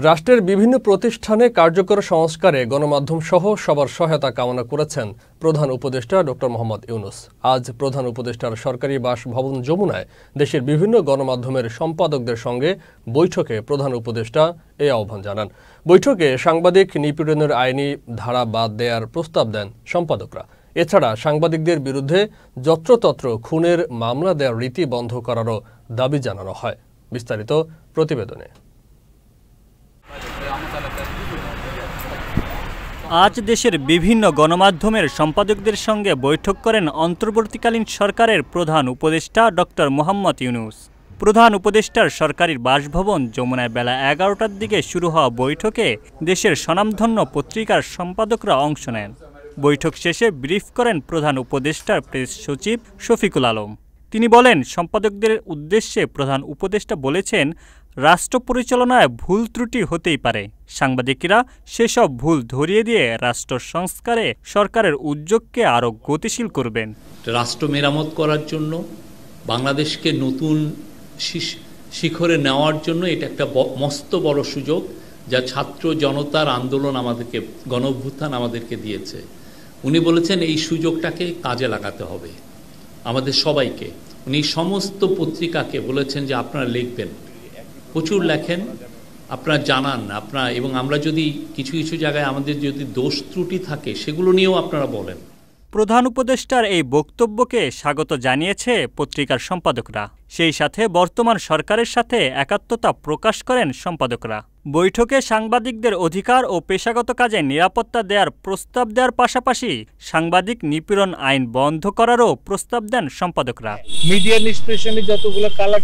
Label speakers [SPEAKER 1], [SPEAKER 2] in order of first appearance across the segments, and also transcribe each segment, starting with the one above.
[SPEAKER 1] রাষ্ট্রের বিভিন্ন প্রতিষ্ঠানে কার্যকর সংস্কারে গণমাধ্যম সহ সবার সহায়তা কামনা করেছেন প্রধান উপদেষ্টা ডক্টর মোহাম্মদ ইউনূস। আজ প্রধান উপদেষ্টার সরকারি বাসভবন যমুনায় দেশের বিভিন্ন গণমাধ্যমের সম্পাদকদের সঙ্গে বৈঠকে প্রধান উপদেষ্টা এই আহ্বান জানান। বৈঠকে সাংবাদিক নিপীড়নের আইনি ধারা বাদ দেওয়ার প্রস্তাব দেন সম্পাদকরা। এছাড়া সাংবাদিকদের বিরুদ্ধে যত্রতত্র খুনের মামলা দেওয়ার রীতি বন্ধ করারও দাবি জানানো হয়। বিস্তারিত প্রতিবেদনে।
[SPEAKER 2] আজ দেশের বিভিন্ন গণমাধ্যমের সম্পাদকদের সঙ্গে বৈঠক করেন অন্তর্বর্তীকালীন সরকারের প্রধান উপদেষ্টা ডক্টর মোহাম্মদ ইউনূস। প্রধান উপদেষ্টার সরকারি বাসভবন যমুনায় বেলা 11টার দিকে শুরু হওয়া বৈঠকে দেশের স্বনামধন্য পত্রিকার সম্পাদকরা অংশ নেন। বৈঠক শেষে ব্রিফ করেন প্রধান উপদেষ্টার প্রেস সচিব শফিকুল আলম। তিনি বলেন, সম্পাদকদের উদ্দেশ্যে প্রধান উপদেষ্টা বলেছেন, রাষ্ট্র পরিচালনায় ভুল ত্রুটি হতেই পারে। সাংবাদিকেরা সেসব ভুল ধরিয়ে দিয়ে রাষ্ট্র সংস্কারে সরকারের উদ্যোগকে আরও গতিশীল করবেন।
[SPEAKER 3] রাষ্ট্র মেরামত করার জন্য, বাংলাদেশকে নতুন শিখরে নেওয়ার জন্য এটা একটা মস্ত বড় সুযোগ, যা ছাত্র জনতার আন্দোলন আমাদেরকে, গণ অভ্যুত্থান আমাদেরকে দিয়েছে। উনি বলেছেন এই সুযোগটাকে কাজে লাগাতে হবে আমাদের সবাইকে। উনি সমস্ত পত্রিকাকে বলেছেন যে আপনারা লিখবেন, প্রচুর লেখেন, আপনারা জানান, এবং আমরা যদি কিছু কিছু জায়গায় আমাদের যদি দোষ ত্রুটি থাকে সেগুলো নিয়েও আপনারা বলেন।
[SPEAKER 2] প্রধান উপদেষ্টার এই বক্তব্যকে স্বাগত জানিয়েছে পত্রিকার সম্পাদকরা। সেই সাথে বর্তমান সরকারের সাথে একাত্মতা প্রকাশ করেন সম্পাদকরা। বৈঠকে সাংবাদিকদের অধিকার ও পেশাগত কাজে নিরাপত্তা দেওয়ার প্রস্তাব দেওয়ার পাশাপাশি সাংবাদিক নিপীড়ন আইন বন্ধ করারও প্রস্তাব দেন সম্পাদকরা।
[SPEAKER 4] মিডিয়া নিষ্পেষণে যতগুলো কালো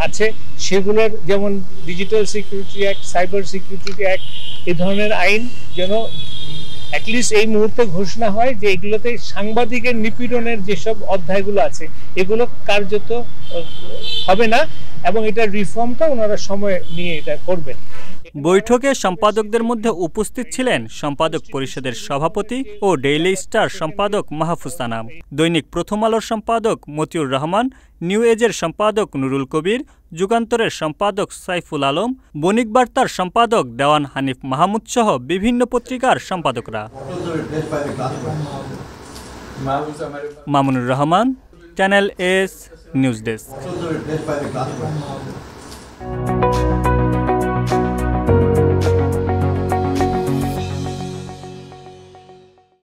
[SPEAKER 4] আছে সেগুলোর, যেমন digital security act, cyber security act, এই ধরনের আইন যেন অ্যাটলিস্ট এই মুহূর্তে ঘোষণা হয় যে এগুলোতে সাংবাদিকের নিপীড়নের যেসব অধ্যায়গুলো আছে এগুলো কার্যত হবে না, এবং এটা রিফর্মটা ওনারা সময় নিয়ে এটা করবেন।
[SPEAKER 2] বৈঠকে সম্পাদকদের মধ্যে উপস্থিত ছিলেন সম্পাদক পরিষদের সভাপতি ও ডেইলি স্টার সম্পাদক মাহফুজ আনাম, দৈনিক প্রথম আলোর সম্পাদক মতিউর রহমান, নিউ এজের সম্পাদক নুরুল কবির, যুগান্তরের সম্পাদক সাইফুল আলম, বণিক বার্তার সম্পাদক দেওয়ান হানিফ মাহমুদ সহ বিভিন্ন পত্রিকার সম্পাদকরা। Mamunur Rahman, channel S news desk.